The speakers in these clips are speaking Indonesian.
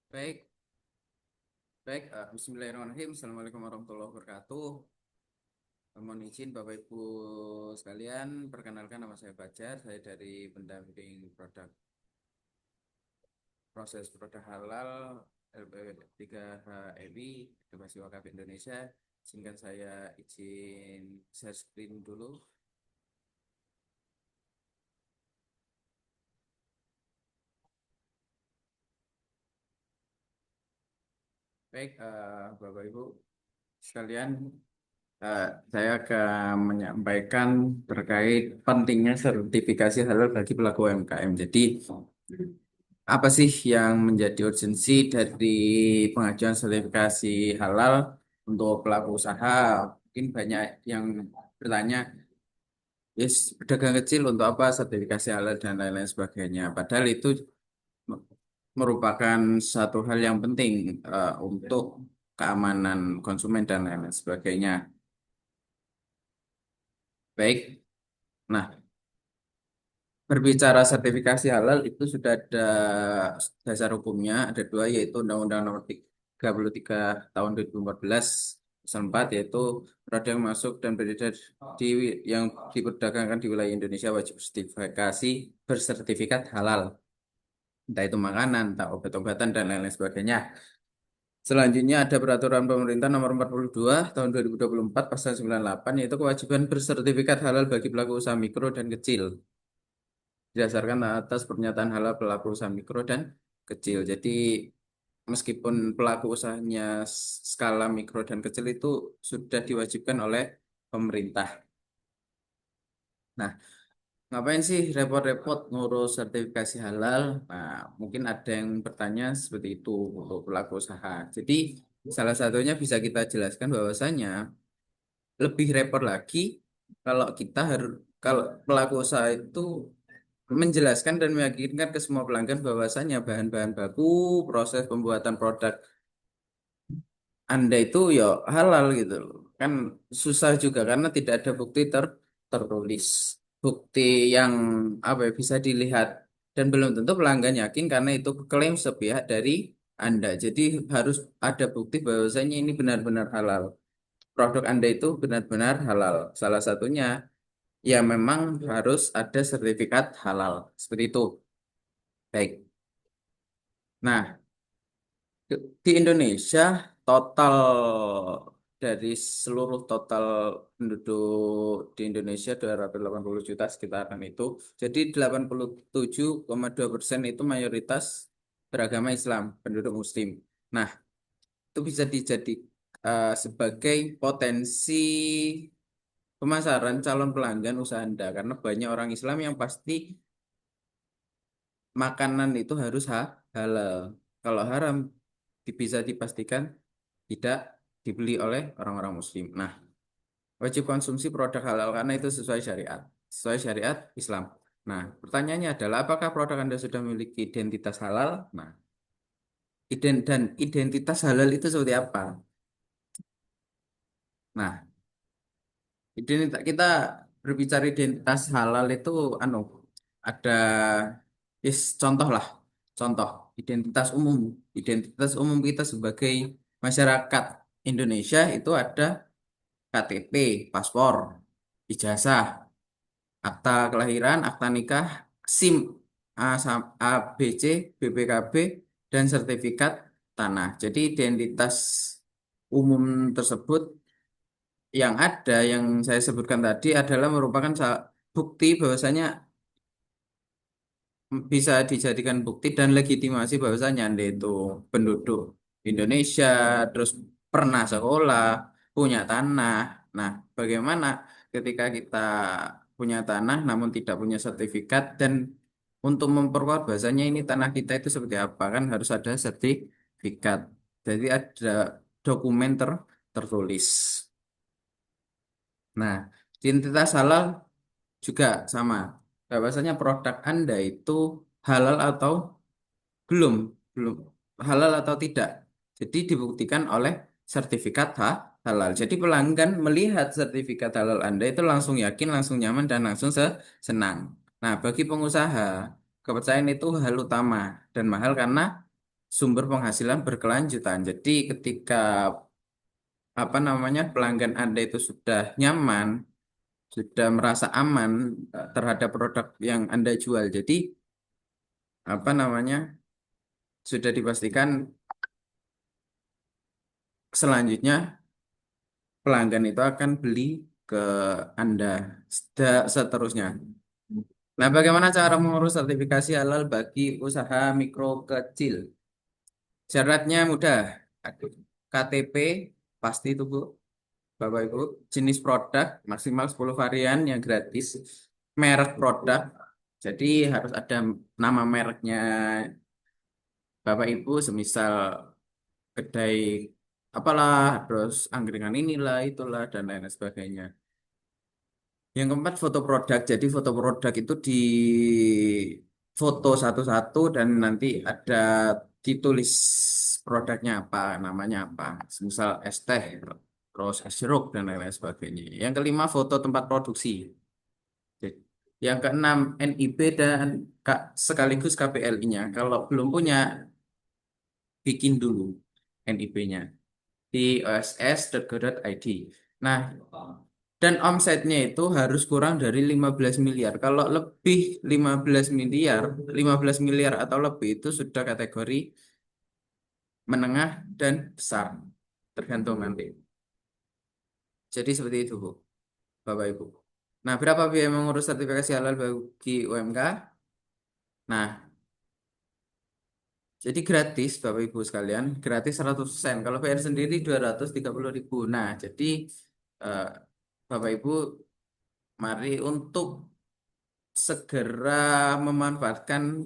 Baik, baik. Bismillahirrahmanirrahim. Assalamualaikum warahmatullahi wabarakatuh. Mohon izin Bapak Ibu sekalian, perkenalkan nama saya Fajar. Saya dari pendamping proses produk halal LP3HMI Inovasi Wakaf Indonesia. Singkat saya izin share screen dulu. Baik, Bapak Ibu sekalian, eh, saya akan menyampaikan terkait pentingnya sertifikasi halal bagi pelaku UMKM. Jadi, apa sih yang menjadi urgensi dari pengajuan sertifikasi halal untuk pelaku usaha? Mungkin banyak yang bertanya, yes, pedagang kecil untuk apa sertifikasi halal dan lain-lain sebagainya. Padahal itu me- merupakan satu hal yang penting untuk keamanan konsumen dan lain-lain sebagainya. Baik, nah, berbicara sertifikasi halal itu sudah ada dasar hukumnya, ada dua, yaitu Undang-Undang Nomor 33 Tahun 2014 Pasal 4, yaitu produk yang masuk dan beredar di yang diperdagangkan di wilayah Indonesia wajib bersertifikat halal, entah itu makanan, entah obat-obatan dan lain-lain sebagainya. Selanjutnya ada Peraturan Pemerintah Nomor 42 Tahun 2024 Pasal 98, yaitu kewajiban bersertifikat halal bagi pelaku usaha mikro dan kecil, didasarkan atas pernyataan halal pelaku usaha mikro dan kecil. Jadi meskipun pelaku usahanya skala mikro dan kecil itu sudah diwajibkan oleh pemerintah. Nah, ngapain sih repot-repot ngurus sertifikasi halal? Nah, mungkin ada yang bertanya seperti itu untuk pelaku usaha. Jadi salah satunya bisa kita jelaskan bahwasanya lebih repot lagi kalau kita harus kalau pelaku usaha itu menjelaskan dan meyakinkan ke semua pelanggan bahwasannya bahan-bahan baku proses pembuatan produk Anda itu ya halal gitu loh. Kan susah juga karena tidak ada bukti tertulis. Bukti yang apa ya, bisa dilihat dan belum tentu pelanggan yakin karena itu klaim sepihak dari Anda. Jadi harus ada bukti bahwasanya ini benar-benar halal. Produk Anda itu benar-benar halal. Salah satunya ya memang harus ada sertifikat halal. Seperti itu. Baik. Nah, di Indonesia total dari seluruh total penduduk di Indonesia 280 juta sekitaran itu. Jadi 87,2% itu mayoritas beragama Islam, penduduk Muslim. Nah, itu bisa sebagai potensi pemasaran calon pelanggan usaha Anda karena banyak orang Islam yang pasti makanan itu harus halal. Kalau haram bisa dipastikan tidak dibeli oleh orang-orang Muslim. Nah, wajib konsumsi produk halal karena itu sesuai syariat Islam. Nah, pertanyaannya adalah apakah produk Anda sudah memiliki identitas halal? Nah, dan identitas halal itu seperti apa? Nah, identitas kita berbicara identitas halal itu anu ada contoh lah, contoh identitas umum. Identitas umum kita sebagai masyarakat Indonesia itu ada KTP, paspor, ijazah, akta kelahiran, akta nikah, SIM, ABC, BPKB, dan sertifikat tanah. Jadi identitas umum tersebut yang ada, yang saya sebutkan tadi adalah merupakan bukti bahwasanya bisa dijadikan bukti dan legitimasi bahwasanya Anda itu penduduk Indonesia, terus pernah sekolah, punya tanah. Nah, bagaimana ketika kita punya tanah namun tidak punya sertifikat dan untuk memperkuat bahwasanya ini tanah kita itu seperti apa kan harus ada sertifikat. Jadi ada dokumen tertulis. Nah, identitas halal juga sama. Bahwasanya produk Anda itu halal atau belum, belum halal atau tidak. Jadi dibuktikan oleh sertifikat halal. Jadi pelanggan melihat sertifikat halal Anda itu langsung yakin, langsung nyaman, dan langsung senang. Nah, bagi pengusaha, kepercayaan itu hal utama dan mahal karena sumber penghasilan berkelanjutan. Jadi ketika pelanggan Anda itu sudah nyaman, sudah merasa aman terhadap produk yang Anda jual. Jadi apa namanya sudah dipastikan selanjutnya pelanggan itu akan beli ke Anda seterusnya. Nah, bagaimana cara mengurus sertifikasi halal bagi usaha mikro kecil? Syaratnya mudah. KTP pasti itu Bu, Bapak Ibu. Jenis produk maksimal 10 varian yang gratis. Merek produk. Jadi harus ada nama mereknya Bapak Ibu, semisal kedai apalah, terus angkringan inilah, itulah, dan lain sebagainya. Yang keempat, foto produk. Jadi foto produk itu di foto satu-satu dan nanti ada ditulis produknya apa, namanya apa. Misal es teh, terus es jeruk, dan lain-lain sebagainya. Yang kelima, foto tempat produksi. Jadi, yang keenam, NIB dan sekaligus KPLI-nya. Kalau belum punya, bikin dulu NIB-nya di oss.go.id. Nah, dan omsetnya itu harus kurang dari 15 miliar. Kalau lebih 15 miliar, 15 miliar atau lebih itu sudah kategori menengah dan besar. Tergantung nanti. Jadi seperti itu, Bu, Bapak Ibu. Nah, berapa biaya mengurus sertifikasi halal bagi UMK? Nah, jadi gratis, Bapak Ibu sekalian. Gratis 100%. Kalau bayar sendiri 230.000. Nah, jadi eh, Bapak Ibu, mari untuk segera memanfaatkan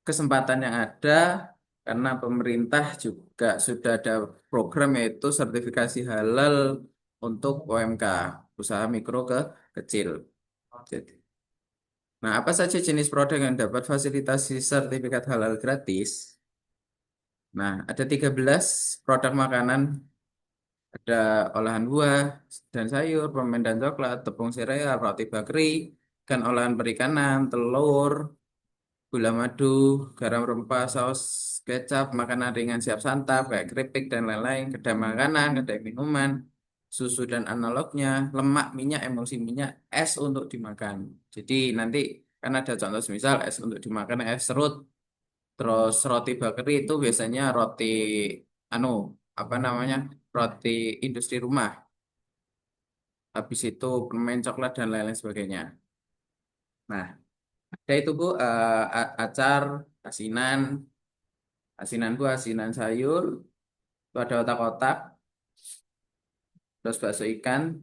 kesempatan yang ada karena pemerintah juga sudah ada program yaitu sertifikasi halal untuk UMK, usaha mikro ke kecil. Jadi, nah, apa saja jenis produk yang dapat fasilitasi sertifikat halal gratis? Nah, ada 13 produk makanan, ada olahan buah dan sayur, permen dan coklat, tepung sereal, roti bakri, ikan olahan perikanan, telur, gula madu, garam rempah, saus kecap, makanan ringan siap santap, kayak keripik dan lain-lain, kedai makanan, kedai minuman, susu dan analognya, lemak, minyak, emulsi minyak, es untuk dimakan. Jadi nanti kan ada contoh misal es untuk dimakan, es serut, terus roti bakery itu biasanya roti anu apa namanya roti industri rumah. Habis itu permen coklat dan lain-lain sebagainya. Nah, ada itu Bu, acar, asinan, asinan buah, asinan sayur, itu ada otak-otak, terus bakso ikan,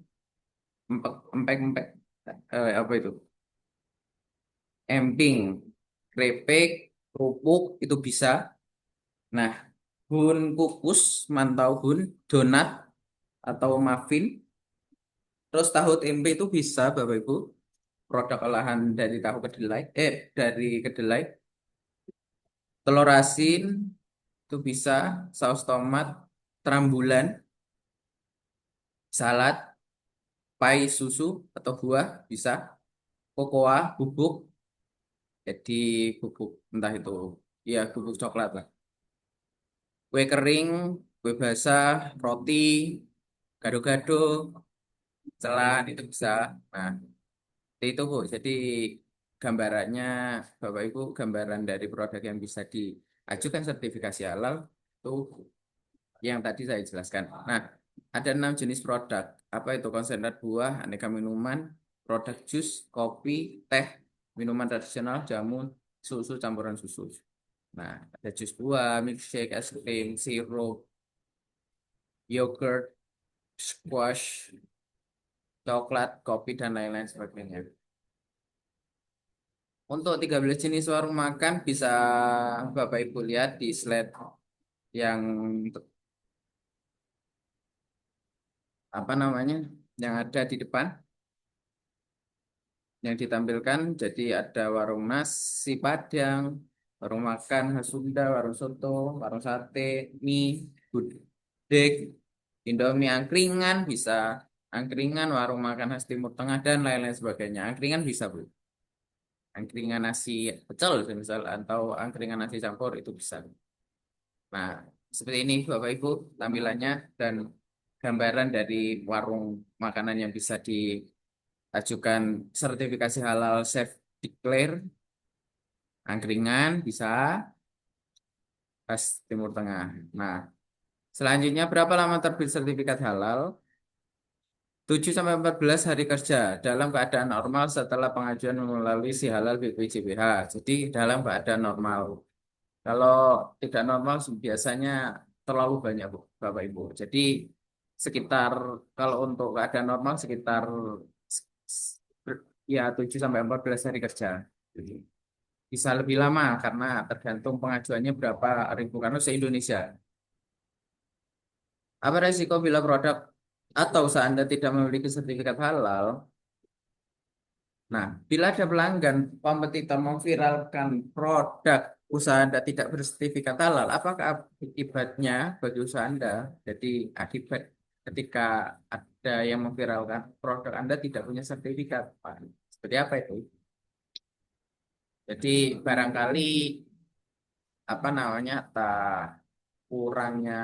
empek, apa itu? Emping, krepek, kerupuk itu bisa. Nah, bun kukus, mantau bun, donat atau muffin, terus tahu tempe itu bisa, Bapak Ibu. Produk olahan dari tahu kedelai, dari kedelai, telur asin itu bisa, saus tomat, terambulan, salad, pai susu atau buah bisa, kokoa, bubuk, jadi bubuk entah itu ya bubuk coklat lah, kue kering, kue basah, roti, gado-gado, celan itu bisa. Nah, itu Bu. Jadi gambarannya Bapak Ibu, gambaran dari produk yang bisa diajukan sertifikasi halal itu yang tadi saya jelaskan. Nah, ada 6 jenis produk. Apa itu? Konsentrat buah, aneka minuman, produk jus, kopi, teh, minuman tradisional, jamu, susu, campuran susu. Nah, ada jus buah, milkshake, es krim, sirup, yogurt, squash, coklat, kopi, dan lain-lain sebagainya. Untuk 13 jenis warung makan bisa Bapak Ibu lihat di slide yang apa namanya yang ada di depan yang ditampilkan. Jadi ada warung nasi Padang, warung makan khas Sunda, warung soto, warung sate, mie, gudeg, Indomie, angkringan bisa, angkringan, warung makan khas Timur Tengah dan lain-lain sebagainya. Angkringan bisa Bu, angkringan nasi pecel misal atau angkringan nasi campur itu bisa. Nah, seperti ini Bapak Ibu tampilannya dan gambaran dari warung makanan yang bisa diajukan sertifikasi halal chef declare, angkringan bisa khas Timur Tengah. Nah, selanjutnya berapa lama terbit sertifikat halal? 7 sampai 14 hari kerja dalam keadaan normal setelah pengajuan melalui si halal BPJPH. Jadi dalam keadaan normal. Kalau tidak normal biasanya terlalu banyak Bu, Bapak Ibu. Jadi sekitar kalau untuk keadaan normal sekitar s- s- ya 7 sampai 14 hari kerja. Jadi bisa lebih lama karena tergantung pengajuannya berapa ribu karena se-Indonesia. Apa resiko bila produk atau usaha Anda tidak memiliki sertifikat halal? Nah, bila ada pelanggan kompetitor memviralkan produk usaha Anda tidak bersertifikat halal, apakah akibatnya bagi usaha Anda? Jadi akibat ketika ada yang memviralkan produk Anda tidak punya sertifikat, Pak. Seperti apa itu? Jadi barangkali apa namanya, kurangnya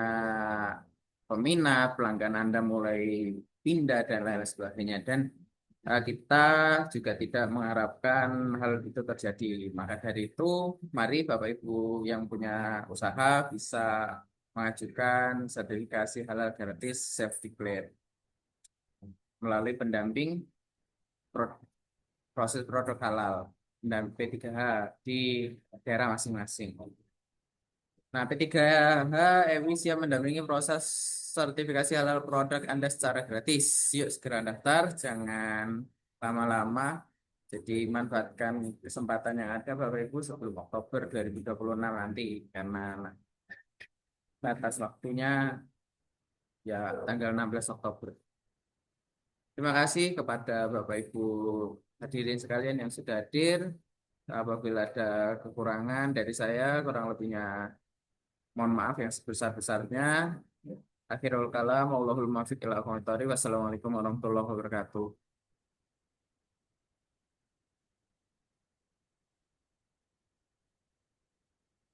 peminat, pelanggan Anda mulai pindah dan lain sebagainya. Dan kita juga tidak mengharapkan hal itu terjadi. Maka dari itu, mari Bapak Ibu yang punya usaha bisa mengajukan sertifikasi halal gratis self declare melalui pendamping pro- proses produk halal dan P3H di daerah masing-masing. Nah, P3H EWI siap mendampingi proses sertifikasi halal produk Anda secara gratis. Yuk segera daftar, jangan lama-lama. Jadi manfaatkan kesempatan yang ada Bapak Ibu sebelum Oktober 2026 nanti karena batas waktunya ya tanggal 16 Oktober. Terima kasih kepada Bapak Ibu hadirin sekalian yang sudah hadir. Apabila ada kekurangan dari saya, kurang lebihnya mohon maaf yang sebesar-besarnya. Akhirul kalam, Allahul muwaffiq ila aqwamit thoriq. Wassalamualaikum warahmatullahi wabarakatuh.